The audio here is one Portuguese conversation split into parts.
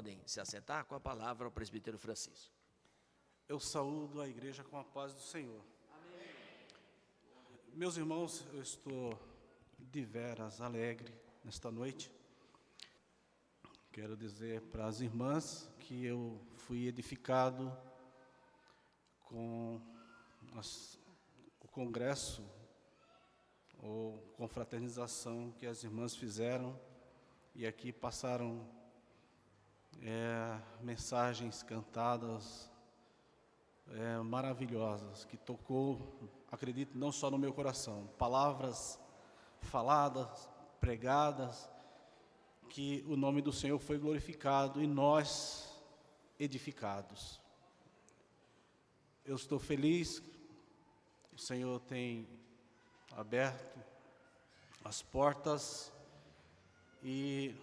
podem se assentar. Com a palavra ao presbítero Francisco. Eu saúdo a igreja com a paz do Senhor. Amém. Meus irmãos, eu estou de veras alegre nesta noite. Quero dizer para as irmãs que eu fui edificado com o congresso ou confraternização que as irmãs fizeram e aqui passaram mensagens cantadas maravilhosas, que tocou, acredito, não só no meu coração, palavras faladas, pregadas, que o nome do Senhor foi glorificado e nós edificados. Eu estou feliz, o Senhor tem aberto as portas e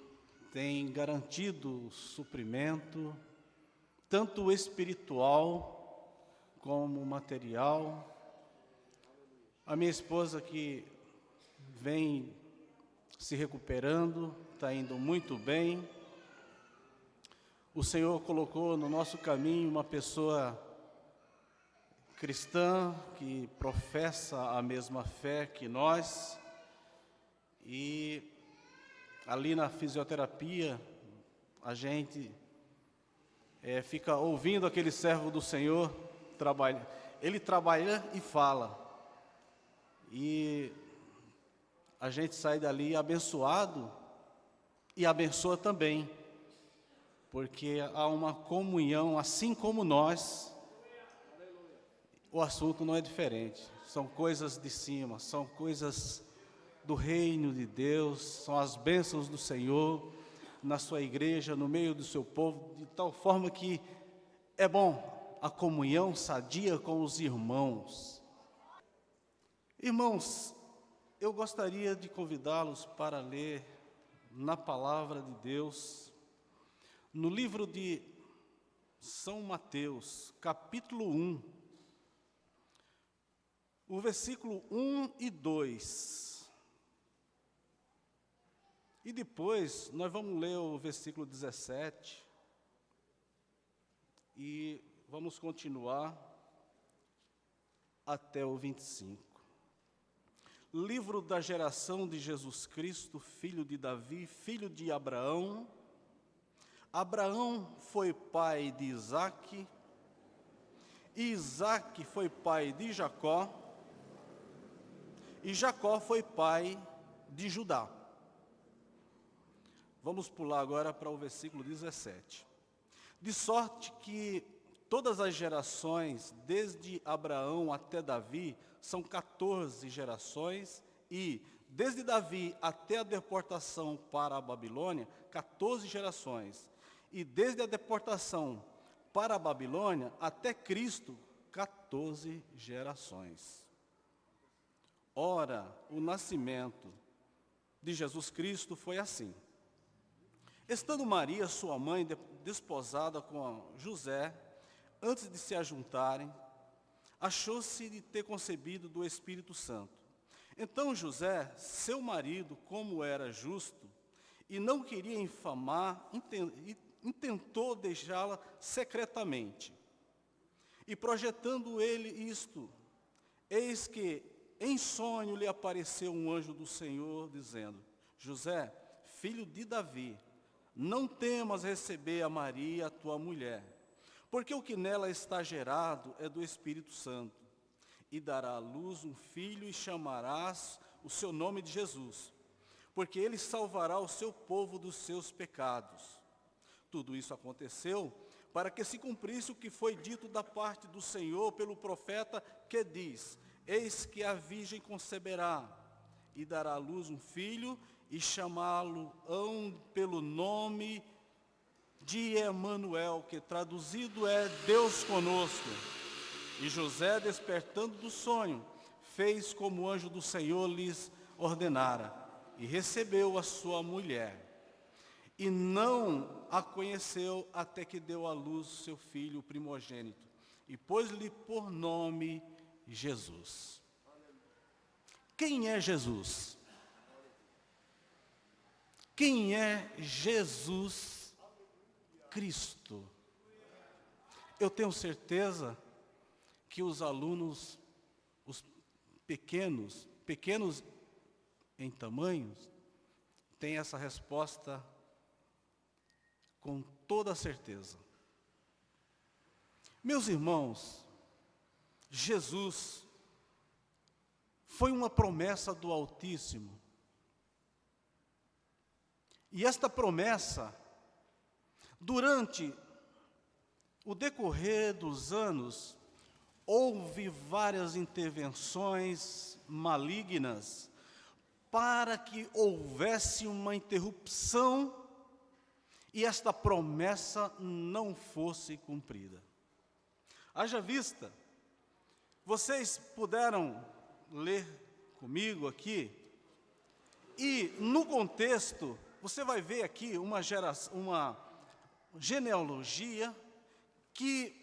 tem garantido o suprimento, tanto espiritual como material. A minha esposa, que vem se recuperando, está indo muito bem. O Senhor colocou no nosso caminho uma pessoa cristã que professa a mesma fé que nós, e ali na fisioterapia a gente fica ouvindo aquele servo do Senhor trabalha. Ele trabalha e fala, e a gente sai dali abençoado e abençoa também, porque há uma comunhão, assim como nós. O assunto não é diferente, são coisas de cima, são coisas do reino de Deus, são as bênçãos do Senhor na sua igreja, no meio do seu povo, de tal forma que é bom a comunhão sadia com os irmãos. Irmãos, eu gostaria de convidá-los para ler na palavra de Deus, no livro de São Mateus, capítulo 1, o versículo 1 e 2. E depois nós vamos ler o versículo 17 e vamos continuar até o 25. Livro da geração de Jesus Cristo, filho de Davi, filho de Abraão. Abraão foi pai de Isaque, e Isaque foi pai de Jacó, e Jacó foi pai de Judá. Vamos pular agora para o versículo 17. De sorte que todas as gerações, desde Abraão até Davi, são 14 gerações, e desde Davi até a deportação para a Babilônia, 14 gerações. E desde a deportação para a Babilônia até Cristo, 14 gerações. Ora, o nascimento de Jesus Cristo foi assim. Estando Maria, sua mãe, desposada com José, antes de se ajuntarem, achou-se de ter concebido do Espírito Santo. Então José, seu marido, como era justo, e não queria infamar, intentou deixá-la secretamente. E projetando ele isto, eis que em sonho lhe apareceu um anjo do Senhor, dizendo: José, filho de Davi, não temas receber a Maria, tua mulher, porque o que nela está gerado é do Espírito Santo. E dará à luz um filho, e chamarás o seu nome de Jesus, porque ele salvará o seu povo dos seus pecados. Tudo isso aconteceu para que se cumprisse o que foi dito da parte do Senhor pelo profeta, que diz: Eis que a virgem conceberá, e dará à luz um filho, e chamá-lo-ão pelo nome de Emanuel, que traduzido é Deus conosco. E José, despertando do sonho, fez como o anjo do Senhor lhes ordenara, e recebeu a sua mulher. E não a conheceu até que deu à luz seu filho primogênito, e pôs-lhe por nome Jesus. Quem é Jesus? Quem é Jesus Cristo. Eu tenho certeza que os alunos, os pequenos em tamanhos, têm essa resposta com toda certeza. Meus irmãos, Jesus foi uma promessa do Altíssimo. E esta promessa, durante o decorrer dos anos, houve várias intervenções malignas para que houvesse uma interrupção e esta promessa não fosse cumprida. Haja vista, vocês puderam ler comigo aqui, e no contexto, você vai ver aqui uma genealogia que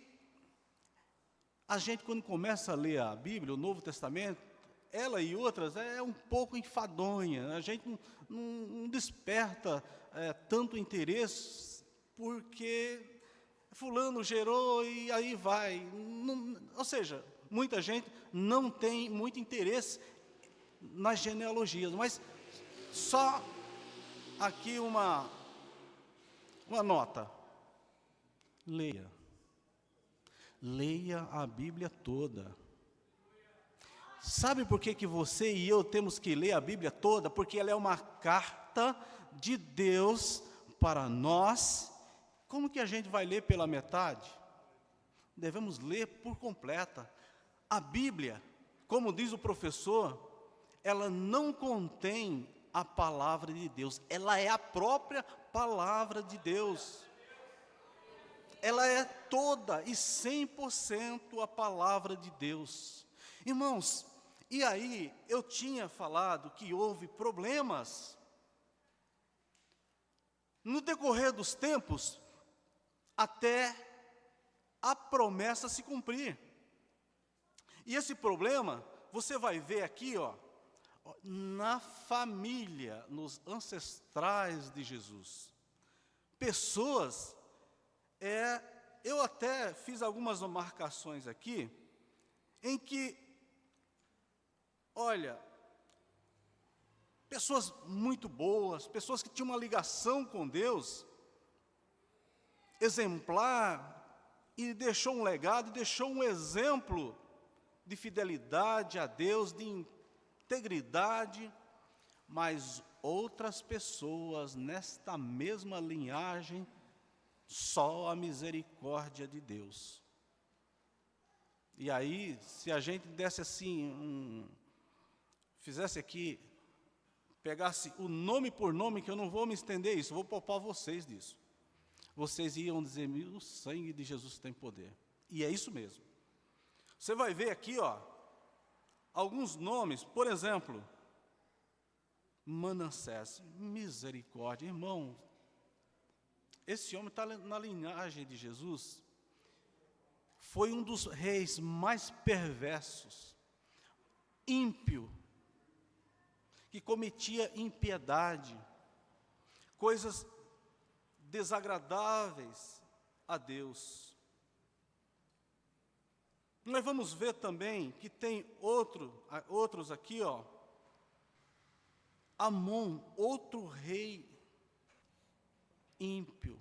a gente, quando começa a ler a Bíblia, o Novo Testamento, ela e outras, é um pouco enfadonha, a gente não desperta tanto interesse, porque fulano gerou e aí vai. Ou seja, muita gente não tem muito interesse nas genealogias, mas só aqui uma nota. Leia a Bíblia toda. Sabe por que você e eu temos que ler a Bíblia toda? Porque ela é uma carta de Deus para nós. Como que a gente vai ler pela metade? Devemos ler por completa. A Bíblia, como diz o professor, ela não contém a palavra de Deus, ela é a própria palavra de Deus. Ela é toda e 100% a palavra de Deus. Irmãos, e aí eu tinha falado que houve problemas no decorrer dos tempos até a promessa se cumprir. E esse problema, você vai ver aqui, na família, nos ancestrais de Jesus. Pessoas, eu até fiz algumas marcações aqui, em que, olha, pessoas muito boas, pessoas que tinham uma ligação com Deus, exemplar, e deixou um legado, deixou um exemplo de fidelidade a Deus, de integridade, mas outras pessoas nesta mesma linhagem, só a misericórdia de Deus. E aí, se a gente desse assim, fizesse aqui, pegasse o nome por nome, que eu não vou me estender isso, vou poupar vocês disso. Vocês iam dizer, o sangue de Jesus tem poder. E é isso mesmo. Você vai ver aqui, alguns nomes, por exemplo, Manassés, misericórdia, irmão, esse homem está na linhagem de Jesus, foi um dos reis mais perversos, ímpio, que cometia impiedade, coisas desagradáveis a Deus. Nós vamos ver também que tem outros aqui, Amon, outro rei ímpio,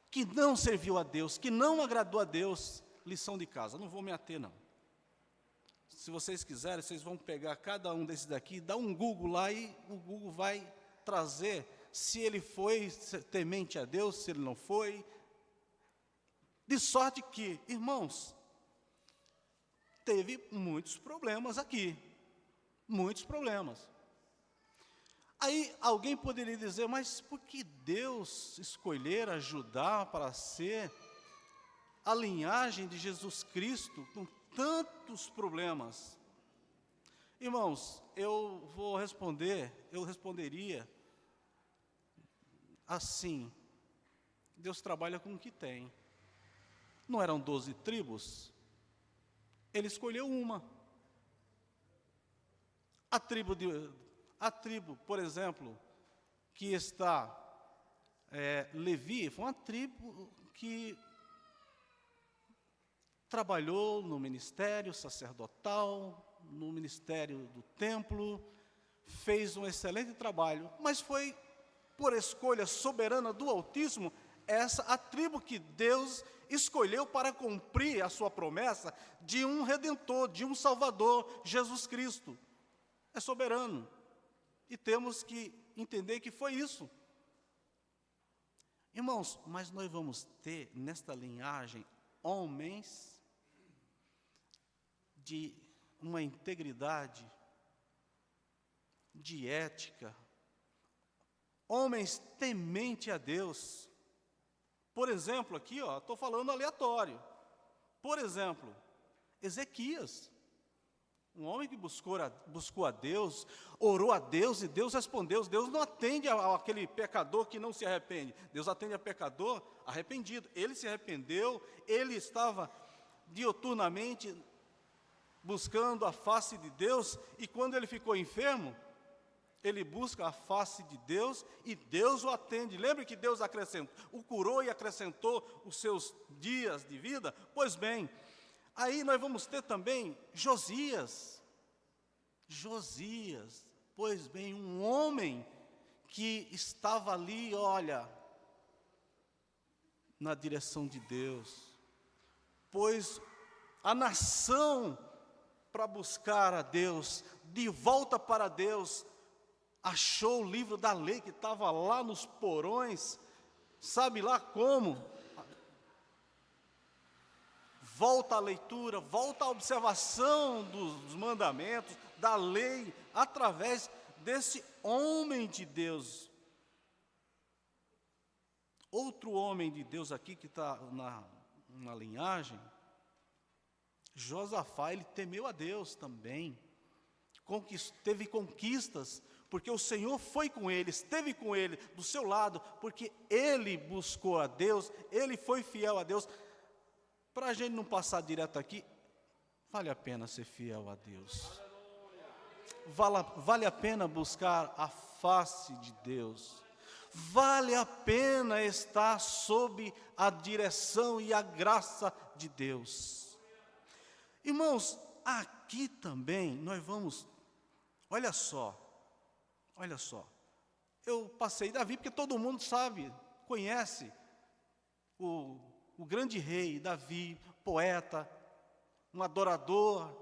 que não serviu a Deus, que não agradou a Deus. Lição de casa, não vou me ater não. Se vocês quiserem, vocês vão pegar cada um desses daqui, dá um Google lá e o Google vai trazer se ele foi temente a Deus, se ele não foi. De sorte que, irmãos, teve muitos problemas aqui, muitos problemas. Aí alguém poderia dizer, mas por que Deus escolhera Judá para ser a linhagem de Jesus Cristo com tantos problemas? Irmãos, eu responderia assim, Deus trabalha com o que tem. Não eram 12 tribos? Ele escolheu uma. A tribo, por exemplo, que está Levi foi uma tribo que trabalhou no ministério sacerdotal, no ministério do templo, fez um excelente trabalho, mas foi por escolha soberana do Altíssimo, essa a tribo que Deus escolheu para cumprir a sua promessa de um Redentor, de um Salvador, Jesus Cristo. É soberano. E temos que entender que foi isso. Irmãos, mas nós vamos ter nesta linhagem homens de uma integridade, de ética, homens temente a Deus. Por exemplo, aqui, estou falando aleatório. Por exemplo, Ezequias, um homem que buscou a Deus, orou a Deus e Deus respondeu. Deus não atende àquele pecador que não se arrepende. Deus atende a pecador arrependido. Ele se arrependeu, ele estava diuturnamente buscando a face de Deus, e quando ele ficou enfermo, ele busca a face de Deus e Deus o atende. Lembre que Deus o curou e acrescentou os seus dias de vida? Pois bem, aí nós vamos ter também Josias, pois bem, um homem que estava ali, na direção de Deus, pois a nação, para buscar a Deus, de volta para Deus, achou o livro da lei que estava lá nos porões, sabe lá como? Volta à leitura, volta à observação dos mandamentos, da lei, através desse homem de Deus. Outro homem de Deus aqui que está na linhagem, Josafá, ele temeu a Deus também, teve conquistas, porque o Senhor foi com ele, esteve com ele, do seu lado, porque ele buscou a Deus, ele foi fiel a Deus. Para a gente não passar direto aqui, vale a pena ser fiel a Deus. Vale a pena buscar a face de Deus. Vale a pena estar sob a direção e a graça de Deus. Irmãos, aqui também nós vamos, olha só, eu passei Davi, porque todo mundo sabe, conhece o grande rei Davi, poeta, um adorador,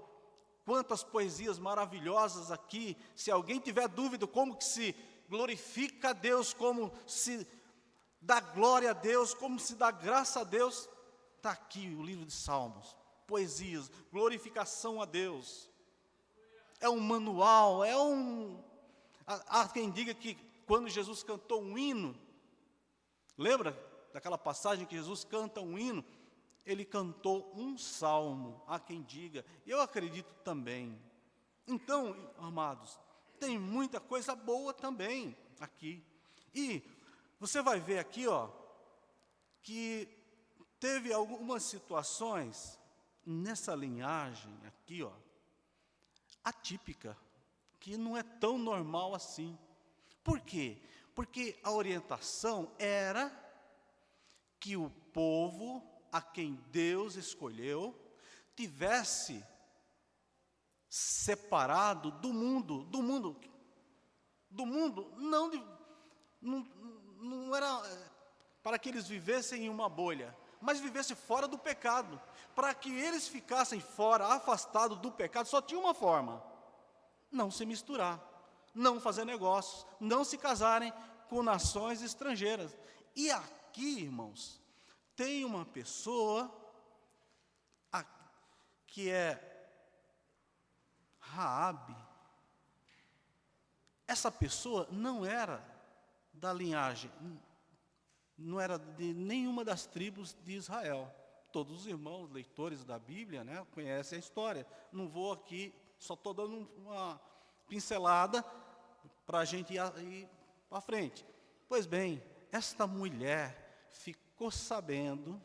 quantas poesias maravilhosas aqui. Se alguém tiver dúvida como que se glorifica a Deus, como se dá glória a Deus, como se dá graça a Deus, está aqui o livro de Salmos, poesias, glorificação a Deus. É um manual, há quem diga que quando Jesus cantou um hino, lembra daquela passagem que Jesus canta um hino? Ele cantou um salmo, há quem diga, eu acredito também. Então, amados, tem muita coisa boa também aqui. E você vai ver aqui, que teve algumas situações nessa linhagem aqui, atípica, que não é tão normal assim. Por quê? Porque a orientação era que o povo a quem Deus escolheu tivesse separado do mundo, não era para que eles vivessem em uma bolha, mas vivessem fora do pecado. Para que eles ficassem fora, afastados do pecado, só tinha uma forma: não se misturar, não fazer negócios, não se casarem com nações estrangeiras. E aqui, irmãos, tem uma pessoa que é Raabe. Essa pessoa não era da linhagem, não era de nenhuma das tribos de Israel. Todos os irmãos, leitores da Bíblia, conhecem a história. Não vou aqui, só estou dando uma pincelada para a gente ir para frente. Pois bem, esta mulher ficou sabendo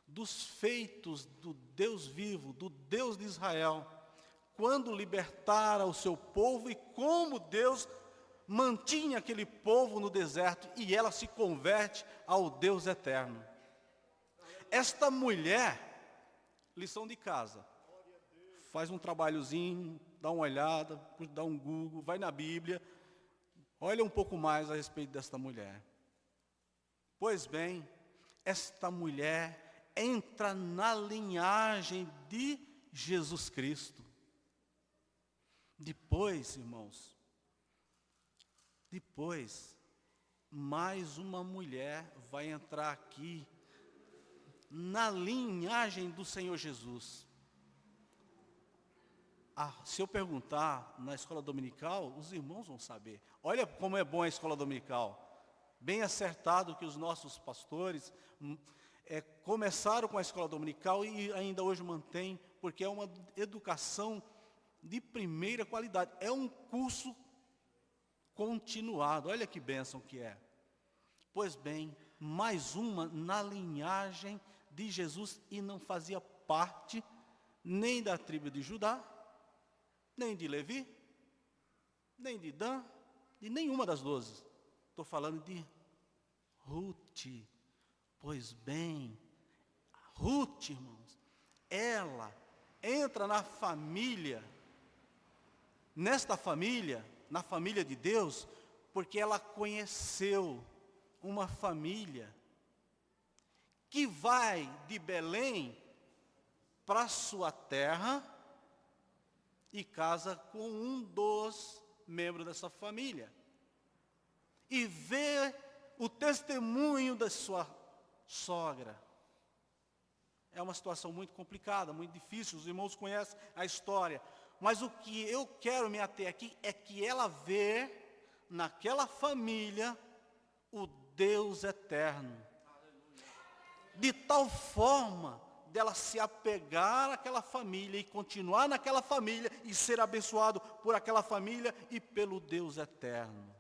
dos feitos do Deus vivo, do Deus de Israel, quando libertara o seu povo e como Deus mantinha aquele povo no deserto e ela se converte ao Deus eterno. Esta mulher, lição de casa, faz um trabalhozinho, dá uma olhada, dá um Google, vai na Bíblia, olha um pouco mais a respeito desta mulher. Pois bem, esta mulher entra na linhagem de Jesus Cristo. Depois, irmãos, mais uma mulher vai entrar aqui na linhagem do Senhor Jesus. Se eu perguntar na escola dominical, os irmãos vão saber. Olha como é bom a escola dominical. Bem acertado que os nossos pastores começaram com a escola dominical e ainda hoje mantém, porque é uma educação de primeira qualidade. É um curso continuado. Olha que bênção que é. Pois bem, mais uma na linhagem de Jesus e não fazia parte nem da tribo de Judá, nem de Levi, nem de Dan, de nenhuma das 12. Estou falando de Ruth. Pois bem, Ruth, irmãos, ela entra na família, na família de Deus, porque ela conheceu uma família que vai de Belém para sua terra e casa com um dos membros dessa família. E vê o testemunho da sua sogra. É uma situação muito complicada, muito difícil, os irmãos conhecem a história. Mas o que eu quero me ater aqui é que ela vê naquela família o Deus eterno. De tal forma dela se apegar àquela família e continuar naquela família e ser abençoado por aquela família e pelo Deus eterno.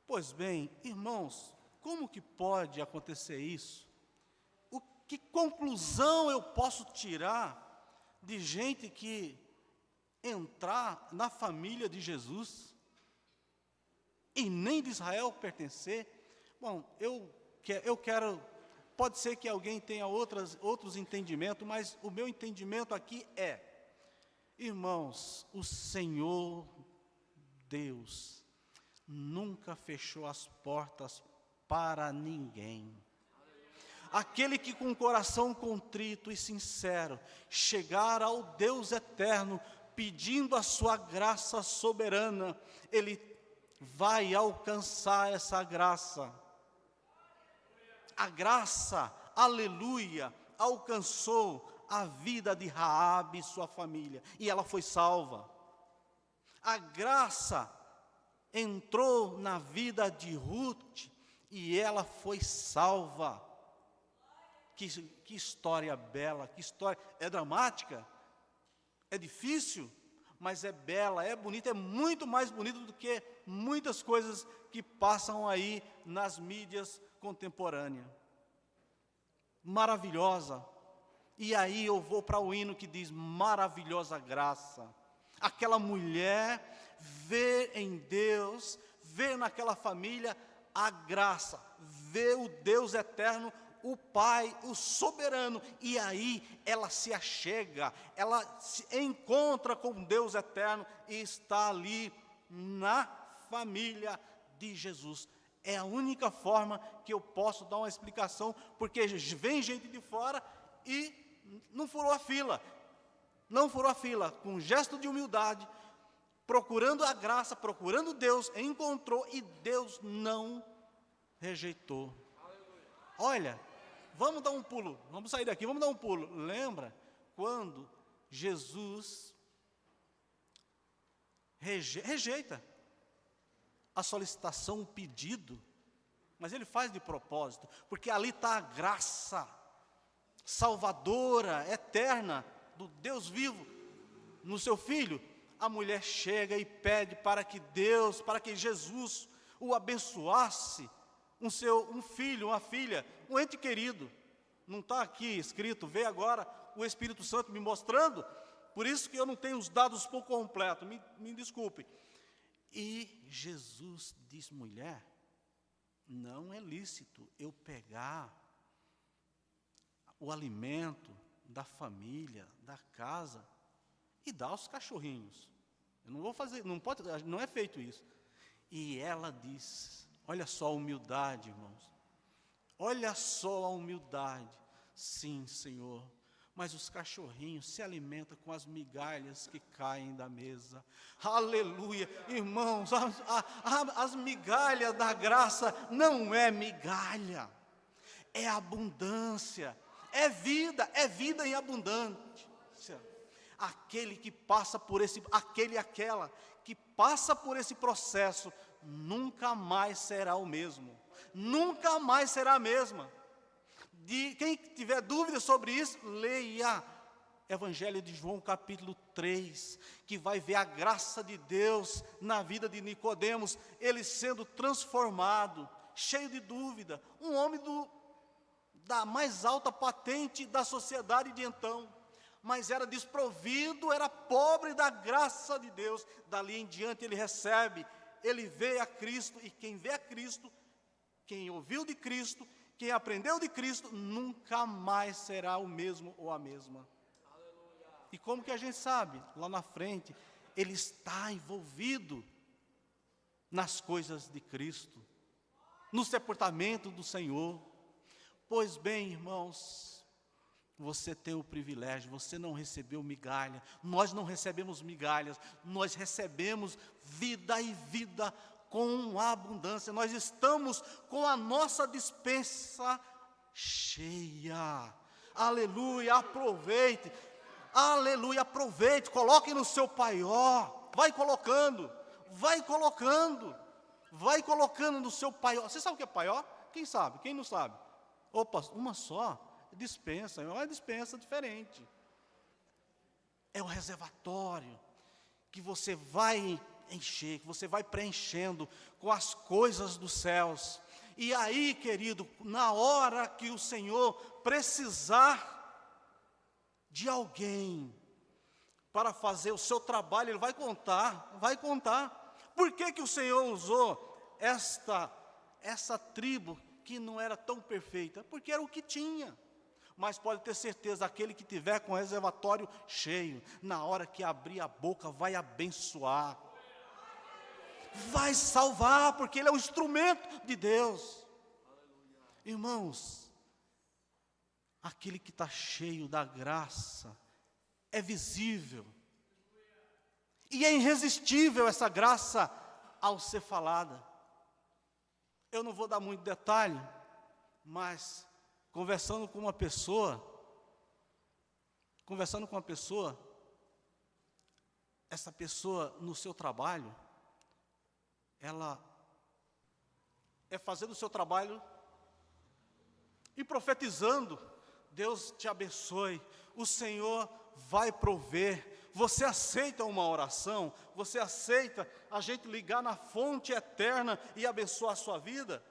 Pois bem, irmãos, como que pode acontecer isso? Que conclusão eu posso tirar de gente que entrar na família de Jesus e nem de Israel pertencer? Bom, eu quero, pode ser que alguém tenha outros entendimentos, mas o meu entendimento aqui é, irmãos, o Senhor Deus nunca fechou as portas para ninguém. Aquele que com coração contrito e sincero chegar ao Deus eterno, pedindo a sua graça soberana, ele vai alcançar essa graça. A graça, aleluia, alcançou a vida de Raabe e sua família, e ela foi salva. A graça entrou na vida de Ruth, e ela foi salva. Que história bela, que história, é dramática, é difícil, mas é bela, é bonita, é muito mais bonita do que muitas coisas que passam aí nas mídias contemporâneas. Maravilhosa. E aí eu vou para o hino que diz, maravilhosa graça. Aquela mulher vê em Deus, vê naquela família a graça, vê o Deus eterno, o Pai, o soberano, e aí ela se achega, ela se encontra com Deus eterno e está ali na família de Jesus. É a única forma que eu posso dar uma explicação, porque vem gente de fora e não furou a fila, com um gesto de humildade, procurando a graça, procurando Deus, encontrou e Deus não rejeitou. Olha, vamos dar um pulo, vamos sair daqui, vamos dar um pulo. Lembra quando Jesus rejeita a solicitação, o pedido, mas ele faz de propósito, porque ali está a graça salvadora, eterna, do Deus vivo, no seu Filho. A mulher chega e pede para que Deus, para que Jesus o abençoasse, um filho, uma filha, um ente querido. Não está aqui escrito, vê agora o Espírito Santo me mostrando, por isso que eu não tenho os dados por completo, me desculpe. E Jesus diz: mulher, não é lícito eu pegar o alimento da família, da casa, e dar aos cachorrinhos. Eu não vou fazer, não pode, não é feito isso. E ela diz, olha só a humildade, irmãos. Olha só a humildade. Sim, Senhor, mas os cachorrinhos se alimentam com as migalhas que caem da mesa. Aleluia, irmãos, as migalhas da graça não é migalha, é abundância, é vida em abundância. Aquele que passa por esse, aquele e aquela que passa por esse processo, nunca mais será o mesmo, nunca mais será a mesma. Quem tiver dúvida sobre isso, leia Evangelho de João capítulo 3, que vai ver a graça de Deus na vida de Nicodemos, ele sendo transformado, cheio de dúvida, um homem da mais alta patente da sociedade de então, mas era desprovido, era pobre da graça de Deus. Dali em diante ele recebe, ele vê a Cristo, e quem vê a Cristo, quem ouviu de Cristo, quem aprendeu de Cristo, nunca mais será o mesmo ou a mesma. Aleluia. E como que a gente sabe? Lá na frente, ele está envolvido nas coisas de Cristo, no sepultamento do Senhor. Pois bem, irmãos, você tem o privilégio, você não recebeu migalha, nós não recebemos migalhas, nós recebemos vida e vida com abundância. Nós estamos com a nossa despensa cheia. Aleluia, aproveite. Aleluia, aproveite, coloque no seu paió. Vai colocando no seu paió. Você sabe o que é paió? Quem sabe? Quem não sabe? Opa, uma só. Dispensa, é uma dispensa diferente. É o reservatório que você vai encher, que você vai preenchendo com as coisas dos céus. E aí, querido, na hora que o Senhor precisar de alguém para fazer o seu trabalho, Ele vai contar. Por que o Senhor usou essa tribo que não era tão perfeita? Porque era o que tinha. Mas pode ter certeza, aquele que tiver com o reservatório cheio, na hora que abrir a boca, vai abençoar, vai salvar, porque ele é um instrumento de Deus. Irmãos, aquele que está cheio da graça, é visível, e é irresistível essa graça ao ser falada. Eu não vou dar muito detalhe, mas conversando com uma pessoa, essa pessoa no seu trabalho, ela é fazendo o seu trabalho e profetizando: Deus te abençoe, o Senhor vai prover. Você aceita uma oração? Você aceita a gente ligar na fonte eterna e abençoar a sua vida?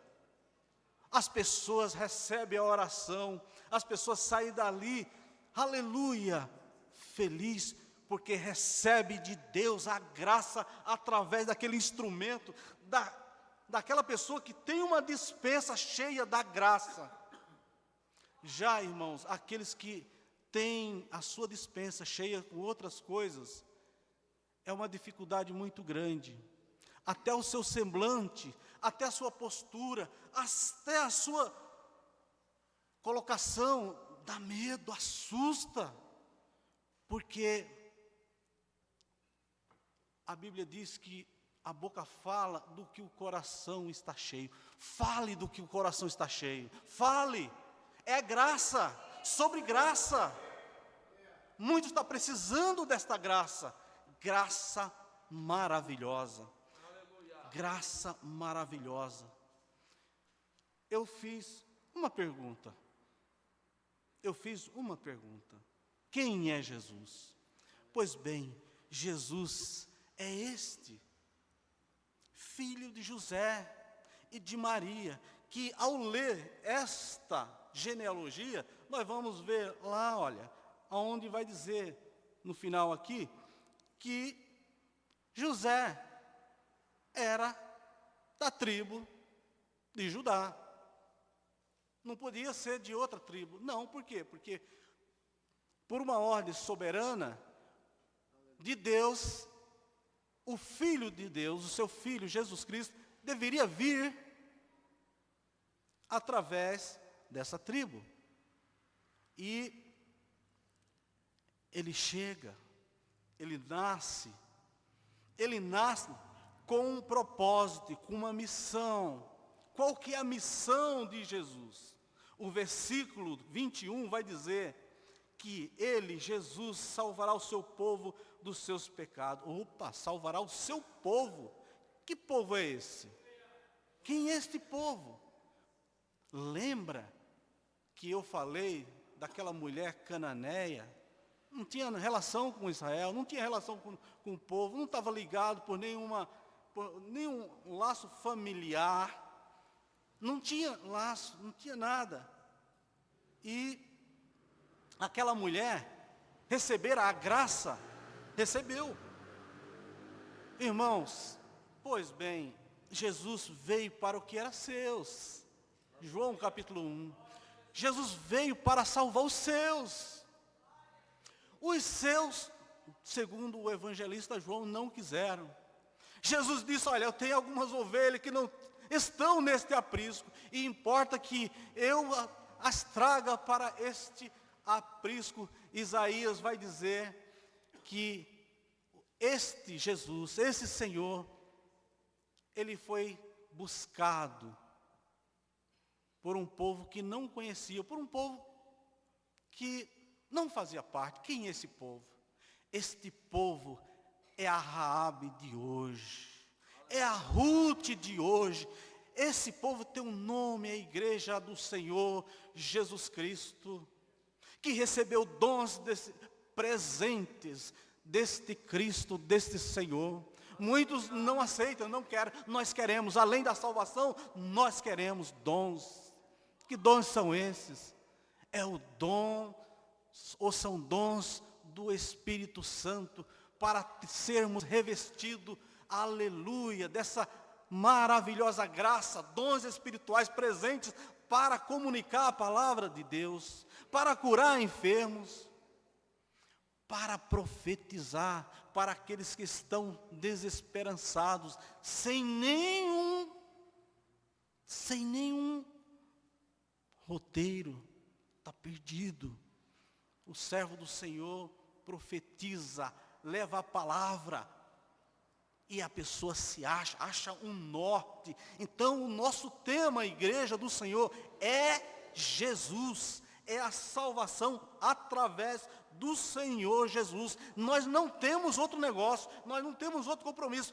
As pessoas recebem a oração, as pessoas saem dali, aleluia, feliz, porque recebe de Deus a graça através daquele instrumento, daquela pessoa que tem uma despensa cheia da graça. Já, irmãos, aqueles que têm a sua despensa cheia com outras coisas, é uma dificuldade muito grande. Até o seu semblante, até a sua postura, até a sua colocação dá medo, assusta, porque a Bíblia diz que a boca fala do que o coração está cheio. Fale do que o coração está cheio, fale, é graça, sobre graça. Muito está precisando desta graça, graça maravilhosa. Graça maravilhosa. Eu fiz uma pergunta. Quem é Jesus? Pois bem, Jesus é este, filho de José e de Maria, que ao ler esta genealogia, nós vamos ver lá, olha, aonde vai dizer, no final aqui, que José era da tribo de Judá. Não podia ser de outra tribo. Não, por quê? Porque por uma ordem soberana de Deus, o Filho de Deus, o seu Filho Jesus Cristo, deveria vir através dessa tribo. E ele chega, ele nasce com um propósito, com uma missão. Qual que é a missão de Jesus? O versículo 21 vai dizer que ele, Jesus, salvará o seu povo dos seus pecados. Opa, salvará o seu povo. Que povo é esse? Quem é este povo? Lembra que eu falei daquela mulher cananeia? Não tinha relação com Israel, não tinha relação com o povo, não estava ligado por nenhum laço familiar, não tinha laço, não tinha nada. E aquela mulher recebera a graça, recebeu. Irmãos, pois bem, Jesus veio para o que era seus. João capítulo 1. Jesus veio para salvar os seus. Os seus, segundo o evangelista João, não quiseram. Jesus disse, olha, eu tenho algumas ovelhas que não estão neste aprisco, e importa que eu as traga para este aprisco. Isaías vai dizer que este Jesus, esse Senhor, ele foi buscado por um povo que não conhecia, por um povo que não fazia parte. Quem é esse povo? Este povo é a Raabe de hoje, é a Ruth de hoje. Esse povo tem um nome, é a igreja do Senhor Jesus Cristo, que recebeu dons, presentes deste Cristo, deste Senhor. Muitos não aceitam, não querem. Nós queremos, além da salvação, nós queremos dons. Que dons são esses? É o dom, ou são dons do Espírito Santo, para sermos revestidos, aleluia, dessa maravilhosa graça, dons espirituais presentes para comunicar a palavra de Deus, para curar enfermos, para profetizar para aqueles que estão desesperançados, sem nenhum roteiro, está perdido. O servo do Senhor profetiza, leva a palavra, e a pessoa se acha um norte. Então o nosso tema, a igreja do Senhor, é Jesus, é a salvação através do Senhor Jesus. Nós não temos outro negócio, nós não temos outro compromisso.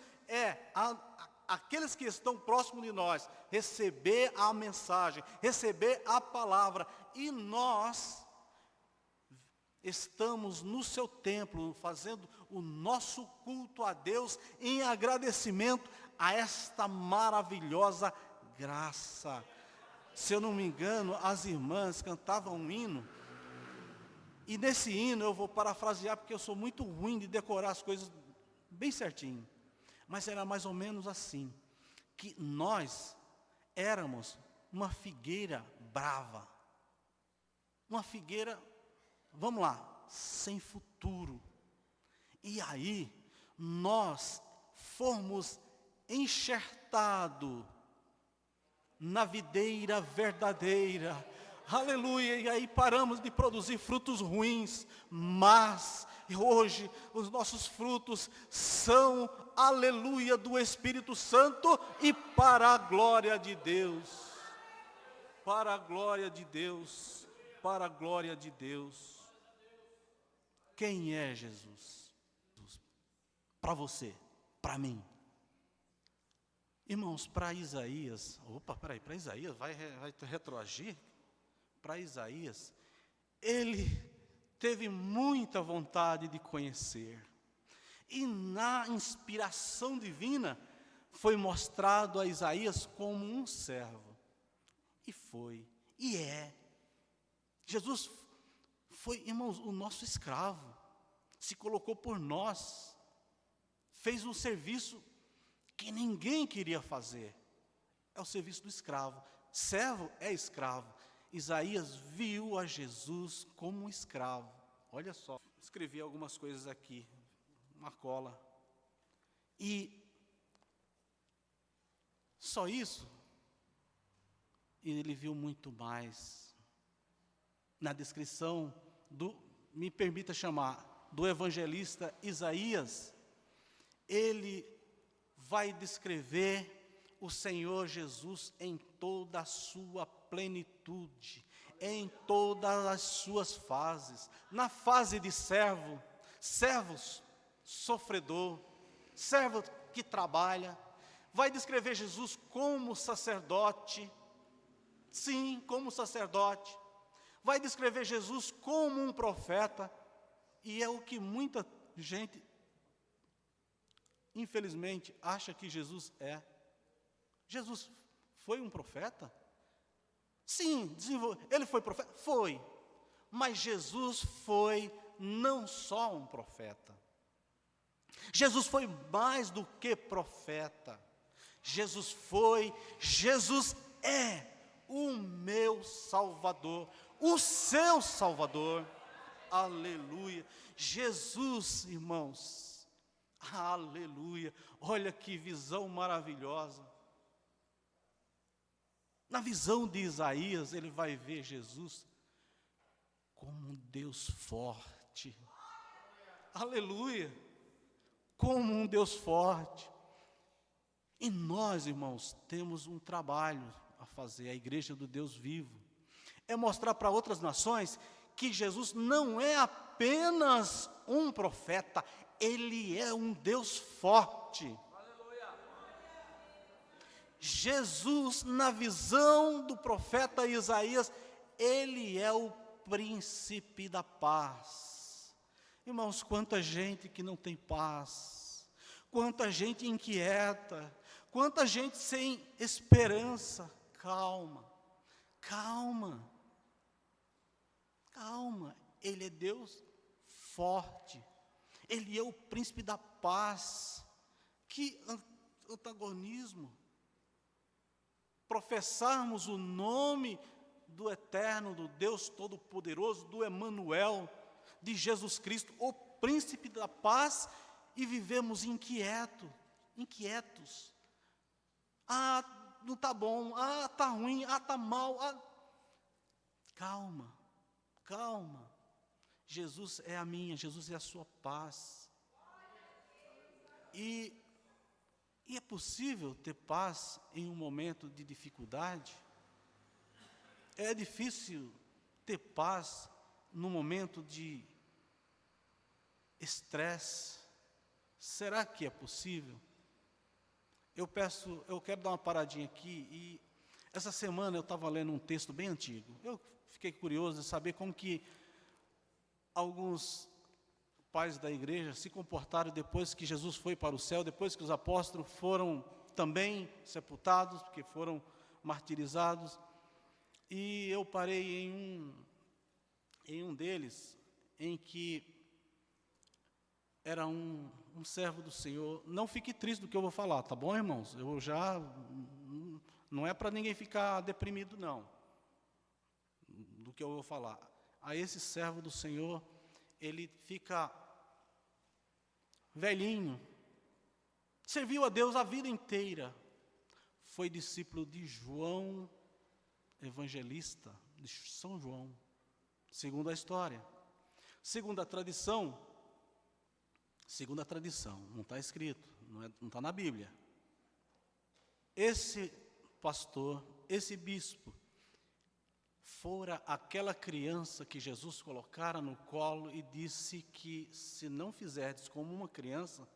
Aqueles que estão próximos de nós, receber a mensagem, receber a palavra, e nós estamos no seu templo, fazendo o nosso culto a Deus, em agradecimento a esta maravilhosa graça. Se eu não me engano, as irmãs cantavam um hino, e nesse hino eu vou parafrasear, porque eu sou muito ruim de decorar as coisas bem certinho, mas era mais ou menos assim, que nós éramos uma figueira brava, uma figueira, vamos lá, sem futuro. E aí, nós fomos enxertados na videira verdadeira, aleluia, e aí paramos de produzir frutos ruins, mas hoje os nossos frutos são, aleluia, do Espírito Santo, e para a glória de Deus, para a glória de Deus, para a glória de Deus. Quem é Jesus? Para você, para mim. Irmãos, para Isaías, para Isaías, vai retroagir? Para Isaías, ele teve muita vontade de conhecer. E na inspiração divina, foi mostrado a Isaías como um servo. E foi, e é. Jesus foi, irmãos, o nosso escravo. Se colocou por nós. Fez um serviço que ninguém queria fazer. É o serviço do escravo. Servo é escravo. Isaías viu a Jesus como um escravo. Olha só, escrevi algumas coisas aqui, uma cola. E só isso? E ele viu muito mais. Na descrição me permita chamar, do evangelista Isaías, ele vai descrever o Senhor Jesus em toda a sua plenitude, em todas as suas fases. Na fase de servo sofredor, servo que trabalha, vai descrever Jesus como sacerdote, sim, como sacerdote, vai descrever Jesus como um profeta, e é o que muita gente, infelizmente, acha que Jesus é. Jesus foi um profeta? Sim, ele foi profeta? Foi. Mas Jesus foi não só um profeta. Jesus foi mais do que profeta. Jesus é o meu Salvador, o seu Salvador. Aleluia. Jesus, irmãos, aleluia. Olha que visão maravilhosa. Na visão de Isaías, ele vai ver Jesus como um Deus forte. Aleluia! Como um Deus forte. E nós, irmãos, temos um trabalho a fazer, a igreja do Deus vivo. É mostrar para outras nações que Jesus não é apenas um profeta, ele é um Deus forte. Jesus, na visão do profeta Isaías, ele é o príncipe da paz. Irmãos, quanta gente que não tem paz, quanta gente inquieta, quanta gente sem esperança. Calma, calma, calma, ele é Deus forte, ele é o príncipe da paz. Que antagonismo! Professarmos o nome do Eterno, do Deus Todo-Poderoso, do Emanuel, de Jesus Cristo, o príncipe da paz, e vivemos inquietos. Não está bom, está ruim, está mal. Calma, calma. Jesus é a minha, Jesus é a sua paz. E é possível ter paz em um momento de dificuldade? É difícil ter paz no momento de estresse? Será que é possível? Eu quero dar uma paradinha aqui, e essa semana eu estava lendo um texto bem antigo. Eu fiquei curioso de saber como que alguns pais da igreja se comportaram depois que Jesus foi para o céu, depois que os apóstolos foram também sepultados, porque foram martirizados. E eu parei em um deles, em que era um servo do Senhor. Não fique triste do que eu vou falar, tá bom, irmãos? Não é para ninguém ficar deprimido, não, do que eu vou falar. A esse servo do Senhor, ele fica velhinho, serviu a Deus a vida inteira, foi discípulo de João Evangelista, de São João, segundo a história. Segundo a tradição, não está escrito, não está na Bíblia. Esse pastor, esse bispo, fora aquela criança que Jesus colocara no colo e disse que, se não fizerdes como uma criança,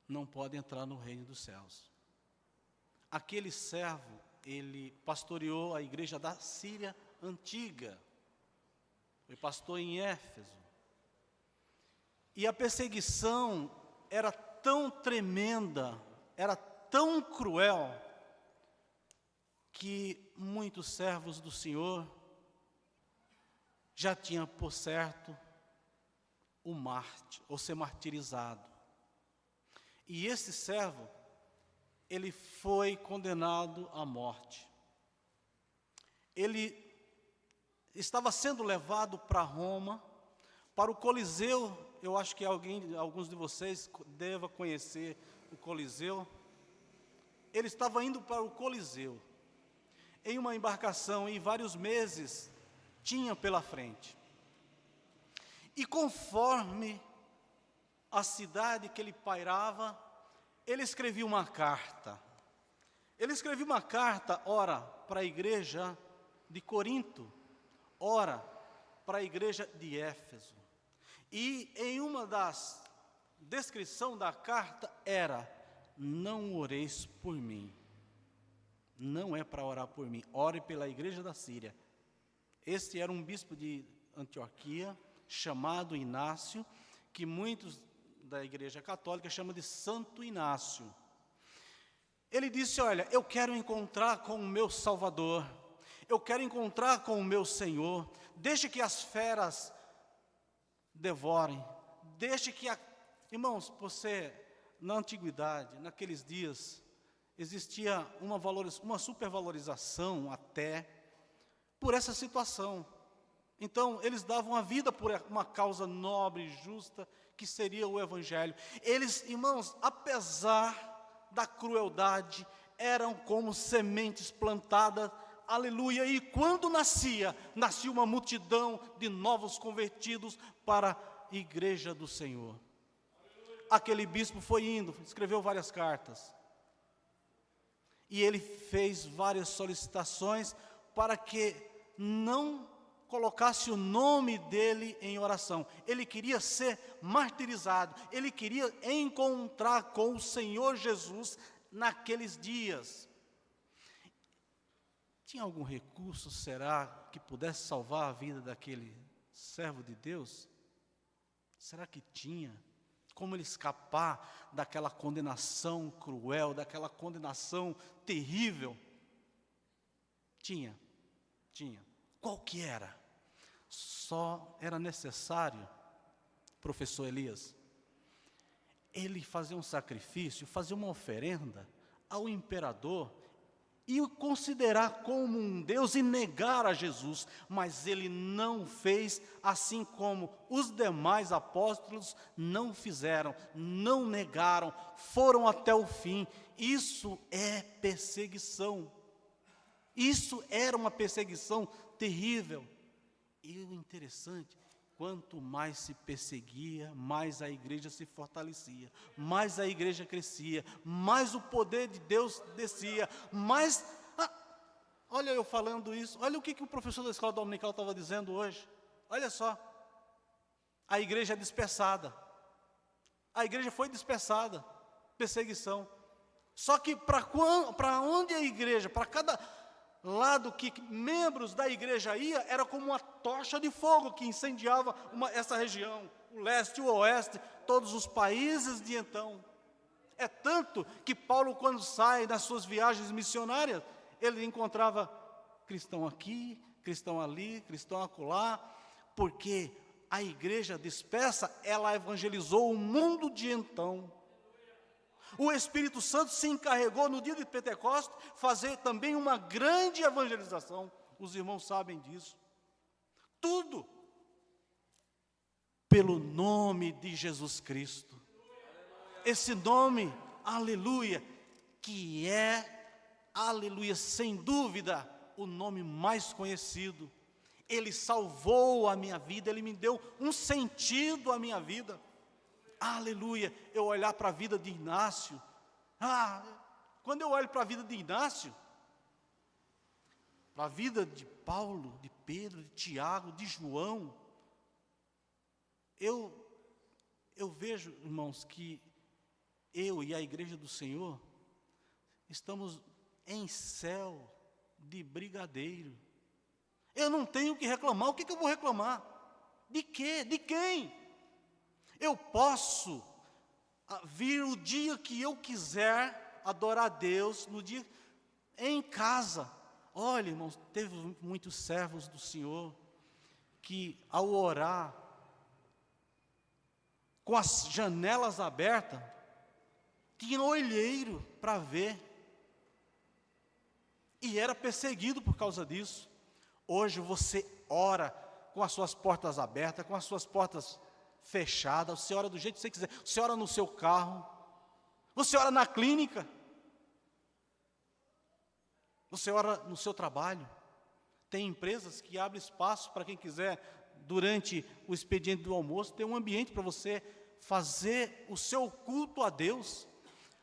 não pode entrar no reino dos céus. Aquele servo, ele pastoreou a igreja da Síria antiga, foi pastor em Éfeso, e a perseguição era tão tremenda, era tão cruel, que muitos servos do Senhor já tinham por certo o mártir, ou ser martirizado. E esse servo, ele foi condenado à morte. Ele estava sendo levado para Roma, para o Coliseu. Eu acho que alguns de vocês devem conhecer o Coliseu. Ele estava indo para o Coliseu, em uma embarcação, e vários meses tinha pela frente. E conforme a cidade que ele pairava, ele escrevia uma carta. Ele escrevia uma carta, ora, para a igreja de Corinto, ora, para a igreja de Éfeso. E em uma das descrições da carta era: não oreis por mim. Não é para orar por mim, ore pela igreja da Síria. Este era um bispo de Antioquia, chamado Inácio, que muitos da igreja católica chamam de Santo Inácio. Ele disse: olha, eu quero encontrar com o meu Salvador, eu quero encontrar com o meu Senhor, deixe que as feras devorem, deixe que Irmãos, você, na antiguidade, naqueles dias, existia uma supervalorização até por essa situação. Então, eles davam a vida por uma causa nobre e justa, que seria o Evangelho. Eles, irmãos, apesar da crueldade, eram como sementes plantadas, aleluia, e quando nascia uma multidão de novos convertidos para a igreja do Senhor. Aquele bispo foi indo, escreveu várias cartas, e ele fez várias solicitações para que não colocasse o nome dele em oração. Ele queria ser martirizado, ele queria encontrar com o Senhor Jesus naqueles dias. Tinha algum recurso, será, que pudesse salvar a vida daquele servo de Deus? Será que tinha? Como ele escapar daquela condenação cruel, daquela condenação terrível? Tinha. Qual que era? Só era necessário, professor Elias, ele fazer um sacrifício, fazer uma oferenda ao imperador e o considerar como um Deus e negar a Jesus. Mas ele não fez, assim como os demais apóstolos não fizeram, não negaram, foram até o fim. Isso é perseguição. Isso era uma perseguição terrível. E o interessante, quanto mais se perseguia, mais a igreja se fortalecia, mais a igreja crescia, mais o poder de Deus descia, mais... olha eu falando isso, olha o que o professor da escola dominical estava dizendo hoje. Olha só, a igreja é dispersada, a igreja foi dispersada, perseguição. Só que para onde a igreja, para cada lado que membros da igreja ia, era como uma tocha de fogo que incendiava essa região, o leste, o oeste, todos os países de então. É tanto que Paulo, quando sai das suas viagens missionárias, ele encontrava cristão aqui, cristão ali, cristão acolá, porque a igreja dispersa, ela evangelizou o mundo de então. O Espírito Santo se encarregou no dia de Pentecostes fazer também uma grande evangelização. Os irmãos sabem disso. Tudo pelo nome de Jesus Cristo. Esse nome, aleluia, que é, aleluia, sem dúvida, o nome mais conhecido. Ele salvou a minha vida, ele me deu um sentido à minha vida. Aleluia, eu olhar para a vida de Inácio, quando eu olho para a vida de Inácio, para a vida de Paulo, de Pedro, de Tiago, de João, eu vejo, irmãos, que eu e a igreja do Senhor estamos em céu de brigadeiro. Eu não tenho o que reclamar. O que eu vou reclamar? De quê? De quem? Eu posso vir o dia que eu quiser adorar a Deus, no dia em casa. Olha, irmãos, teve muitos servos do Senhor que, ao orar com as janelas abertas, tinha olheiro para ver, e era perseguido por causa disso. Hoje você ora com as suas portas abertas, com as suas portas fechadas, você ora do jeito que você quiser, você ora no seu carro, você ora na clínica, você ora no seu trabalho. Tem empresas que abrem espaço para quem quiser, durante o expediente do almoço, ter um ambiente para você fazer o seu culto a Deus.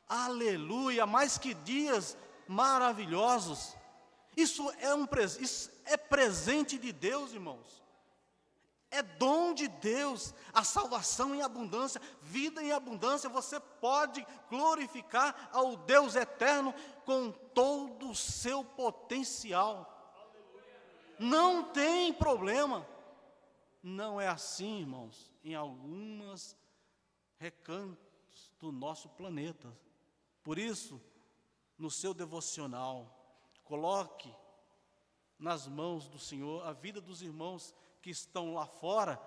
Aleluia, mais que dias maravilhosos. Isso é presente de Deus, irmãos. É dom de Deus, a salvação em abundância, vida em abundância. Você pode glorificar ao Deus eterno com todo o seu potencial. Não tem problema. Não é assim, irmãos, em alguns recantos do nosso planeta. Por isso, no seu devocional, coloque nas mãos do Senhor a vida dos irmãos que estão lá fora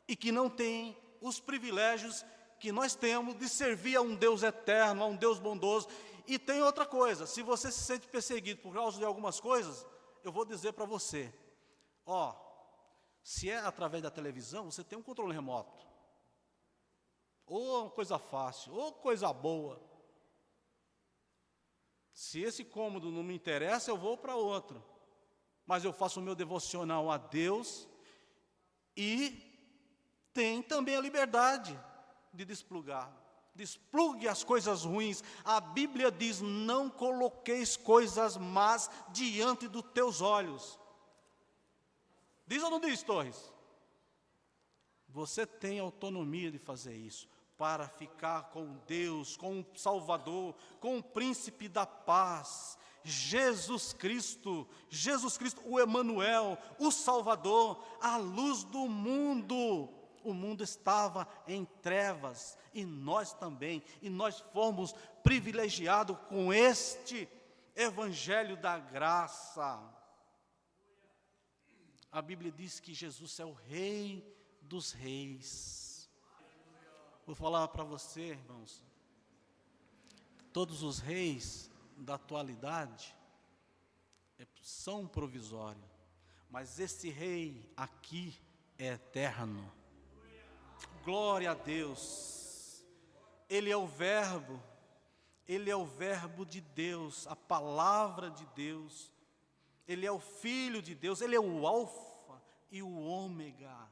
e que não têm os privilégios que nós temos de servir a um Deus eterno, a um Deus bondoso. E tem outra coisa, se você se sente perseguido por causa de algumas coisas, eu vou dizer para você, se é através da televisão, você tem um controle remoto, ou coisa fácil, ou coisa boa. Se esse cômodo não me interessa, eu vou para outro, mas eu faço o meu devocional a Deus, e tem também a liberdade de desplugar. Desplugue as coisas ruins. A Bíblia diz, não coloqueis coisas más diante dos teus olhos. Diz ou não diz, Torres? Você tem autonomia de fazer isso, para ficar com Deus, com o Salvador, com o Príncipe da Paz, Jesus Cristo, o Emanuel, o Salvador, a luz do mundo. O mundo estava em trevas, e nós também, e nós fomos privilegiados com este Evangelho da graça. A Bíblia diz que Jesus é o Rei dos Reis. Vou falar para você, irmãos, todos os reis da atualidade são provisórios, mas esse rei aqui é eterno. Glória a Deus. Ele é o verbo de Deus, a palavra de Deus. Ele é o Filho de Deus, Ele é o Alfa e o Ômega.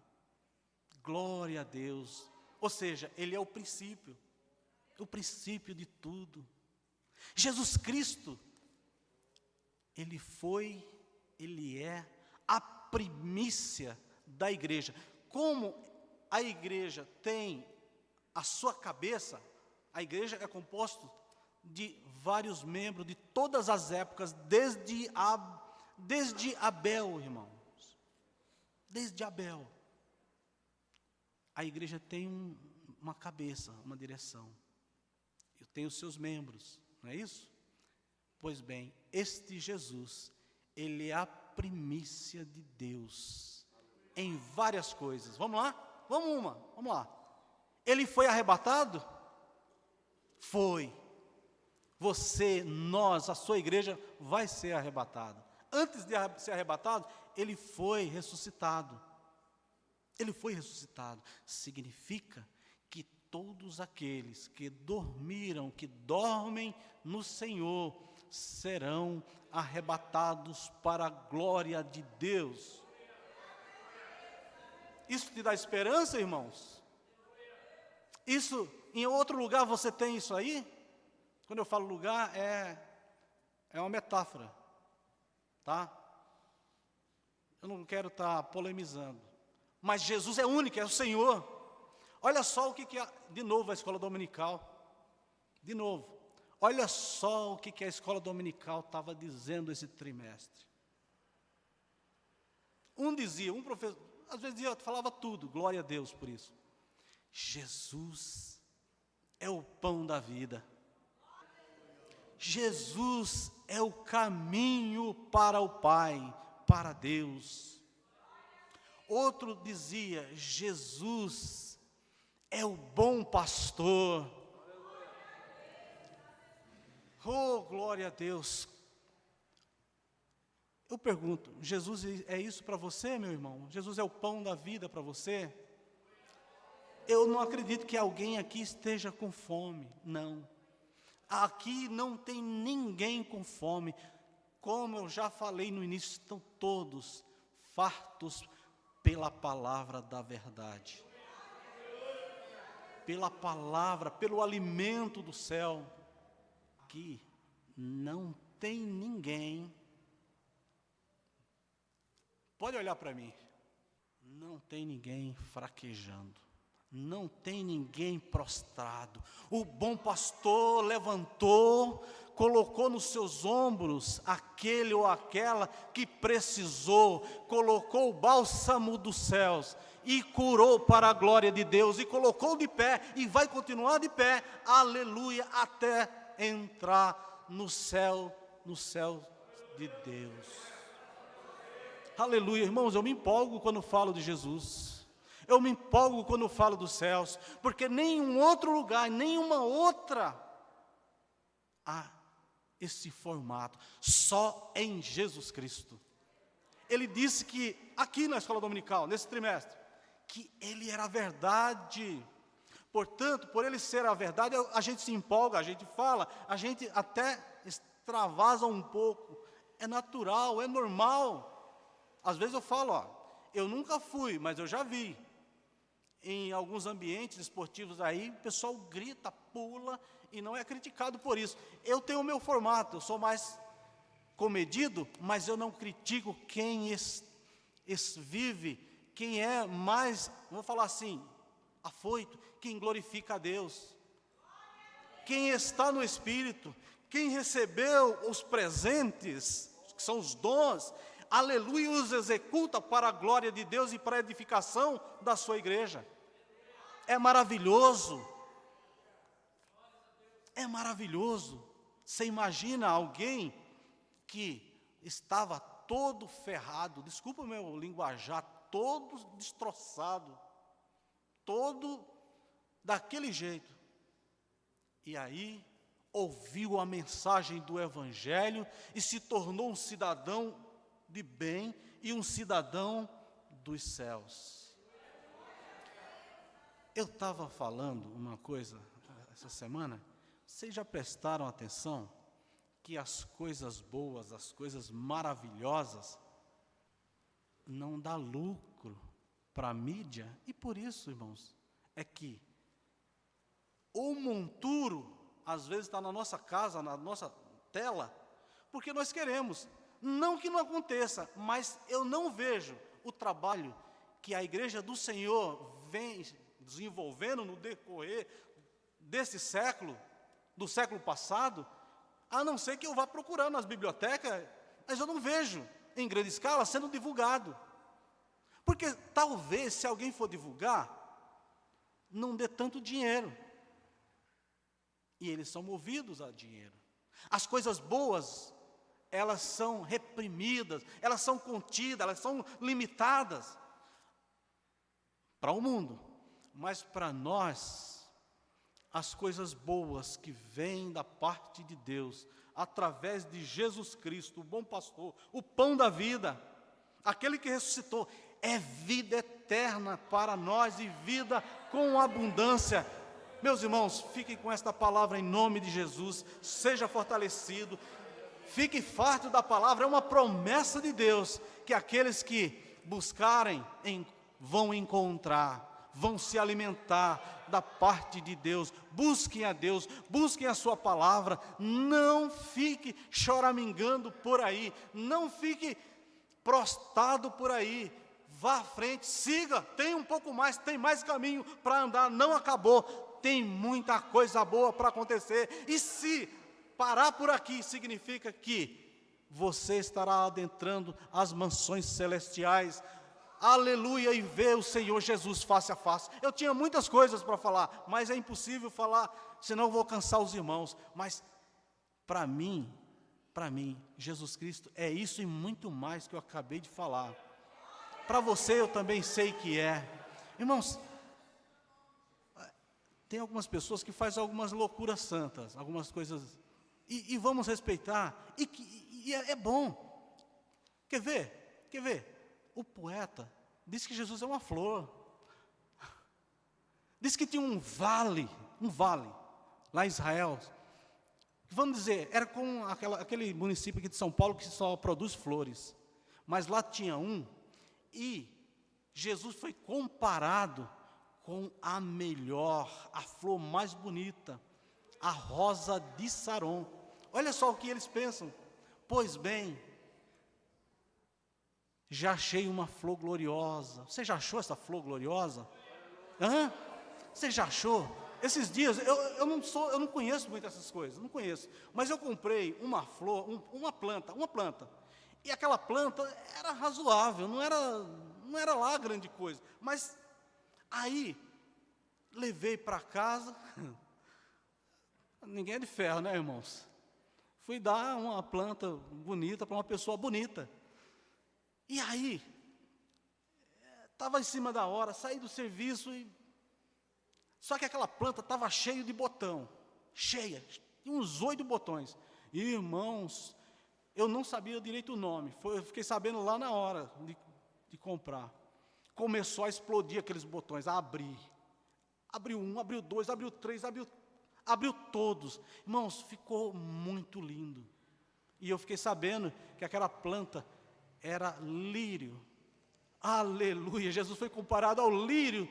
Glória a Deus. Ou seja, Ele é o princípio de tudo. Jesus Cristo, Ele é a primícia da igreja. Como a igreja tem a sua cabeça, a igreja é composta de vários membros de todas as épocas, desde Abel, irmãos. Desde Abel. A igreja tem uma cabeça, uma direção. E tem os seus membros, não é isso? Pois bem, este Jesus, Ele é a primícia de Deus em várias coisas. Vamos lá? Vamos lá. Ele foi arrebatado? Foi. Você, nós, a sua igreja vai ser arrebatada. Antes de ser arrebatado, Ele foi ressuscitado. Ele foi ressuscitado. Significa que todos aqueles que dormem no Senhor, serão arrebatados para a glória de Deus. Isso te dá esperança, irmãos? Isso, em outro lugar você tem isso aí? Quando eu falo lugar, é uma metáfora, tá? Eu não quero estar polemizando, mas Jesus é único, é o Senhor. Olha só o que é, de novo, a escola dominical. De novo, olha só o que a escola dominical estava dizendo esse trimestre. Um professor, às vezes falava tudo, glória a Deus por isso. Jesus é o pão da vida. Jesus é o caminho para o Pai, para Deus. Outro dizia, Jesus é o bom pastor. Oh, glória a Deus. Eu pergunto, Jesus é isso para você, meu irmão? Jesus é o pão da vida para você? Eu não acredito que alguém aqui esteja com fome, não. Aqui não tem ninguém com fome. Como eu já falei no início, estão todos fartos pela palavra da verdade. Pela palavra, pelo alimento do céu. Aqui não tem ninguém. Pode olhar para mim. Não tem ninguém fraquejando. Não tem ninguém prostrado. O bom pastor levantou, colocou nos seus ombros aquele ou aquela que precisou, colocou o bálsamo dos céus e curou para a glória de Deus, e colocou de pé, e vai continuar de pé, aleluia, até entrar no céu de Deus. Aleluia, irmãos, eu me empolgo quando falo de Jesus. Eu me empolgo quando falo dos céus, porque nenhum outro lugar, nenhuma outra há esse formato, só em Jesus Cristo. Ele disse que, aqui na escola dominical, nesse trimestre, que Ele era a verdade. Portanto, por Ele ser a verdade, a gente se empolga, a gente fala, a gente até extravasa um pouco. É natural, é normal. Às vezes eu falo, eu nunca fui, mas eu já vi. Em alguns ambientes esportivos aí, o pessoal grita, pula e não é criticado por isso. Eu tenho o meu formato, eu sou mais comedido, mas eu não critico quem vive, quem é mais, vou falar assim, afoito, quem glorifica a Deus. Quem está no Espírito, quem recebeu os presentes, que são os dons, aleluia, os executa para a glória de Deus e para a edificação da sua igreja. É maravilhoso. É maravilhoso. Você imagina alguém que estava todo ferrado, desculpa o meu linguajar, todo destroçado, todo daquele jeito. E aí ouviu a mensagem do Evangelho e se tornou um cidadão de bem e um cidadão dos céus. Eu estava falando uma coisa essa semana, vocês já prestaram atenção que as coisas boas, as coisas maravilhosas, não dá lucro para a mídia? E por isso, irmãos, é que o monturo, às vezes está na nossa casa, na nossa tela, porque nós queremos. Não que não aconteça, mas eu não vejo o trabalho que a igreja do Senhor vem desenvolvendo no decorrer desse século, do século passado, a não ser que eu vá procurando nas bibliotecas, mas eu não vejo em grande escala sendo divulgado. Porque talvez, se alguém for divulgar, não dê tanto dinheiro. E eles são movidos a dinheiro. As coisas boas, elas são reprimidas, elas são contidas, elas são limitadas para o mundo. Mas para nós, as coisas boas que vêm da parte de Deus, através de Jesus Cristo, o bom pastor, o pão da vida, aquele que ressuscitou, é vida eterna para nós e vida com abundância. Meus irmãos, fiquem com esta palavra em nome de Jesus, seja fortalecido, fique farto da palavra, é uma promessa de Deus, que aqueles que buscarem vão encontrar, vão se alimentar da parte de Deus. Busquem a Deus, busquem a sua palavra, não fique choramingando por aí, não fique prostrado por aí, vá à frente, siga, tem um pouco mais, tem mais caminho para andar, não acabou, tem muita coisa boa para acontecer, e se parar por aqui, significa que você estará adentrando as mansões celestiais, aleluia, e ver o Senhor Jesus face a face. Eu tinha muitas coisas para falar, mas é impossível falar, senão eu vou cansar os irmãos. Mas para mim, Jesus Cristo é isso e muito mais que eu acabei de falar. Para você eu também sei que é. Irmãos, tem algumas pessoas que fazem algumas loucuras santas, algumas coisas e vamos respeitar, e é bom. Quer ver? O poeta disse que Jesus é uma flor. Disse que tinha um vale lá em Israel. Vamos dizer, era como aquele município aqui de São Paulo que só produz flores. Mas lá tinha um, e Jesus foi comparado com a melhor, a flor mais bonita, a rosa de Saron. Olha só o que eles pensam. Pois bem, já achei uma flor gloriosa. Você já achou essa flor gloriosa? Hã? Você já achou? Esses dias, eu não conheço muito essas coisas, não conheço. Mas eu comprei uma flor, uma planta. E aquela planta era razoável, não era lá grande coisa. Mas aí, levei para casa, ninguém é de ferro, né, irmãos? Fui dar uma planta bonita para uma pessoa bonita. E aí, estava em cima da hora, saí do serviço só que aquela planta estava cheia de botão, tinha uns 8 botões. E, irmãos, eu não sabia direito o nome, eu fiquei sabendo lá na hora de comprar. Começou a explodir aqueles botões, a abrir. Abriu um, abriu dois, abriu três, abriu todos. Irmãos, ficou muito lindo. E eu fiquei sabendo que aquela planta era lírio. Aleluia, Jesus foi comparado ao lírio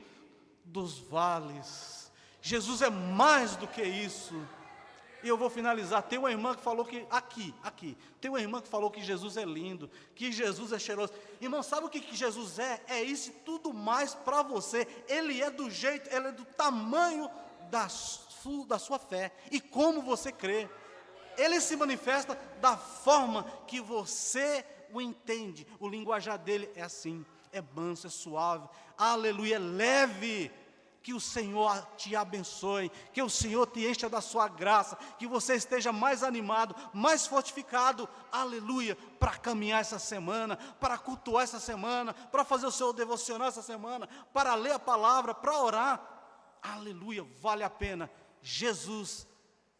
dos vales. Jesus é mais do que isso. E eu vou finalizar. Tem uma irmã que falou que, aqui, tem uma irmã que falou que Jesus é lindo, que Jesus é cheiroso. Irmão, sabe o que Jesus é? É isso e tudo mais para você. Ele é do jeito, ele é do tamanho da sua fé. E como você crê. Ele se manifesta da forma que você o entende. O linguajar dele é assim. É manso, é suave, aleluia, é leve. Que o Senhor te abençoe, que o Senhor te encha da sua graça, que você esteja mais animado, mais fortificado, aleluia, para caminhar essa semana, para cultuar essa semana, para fazer o seu devocional essa semana, para ler a palavra, para orar, aleluia, vale a pena. Jesus,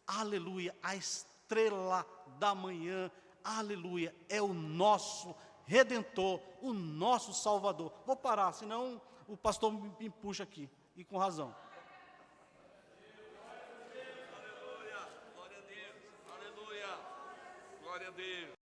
aleluia, a estrela da manhã, aleluia, é o nosso Redentor, o nosso Salvador. Vou parar, senão o pastor me puxa aqui, e com razão. Aleluia, glória a Deus, aleluia, glória a Deus.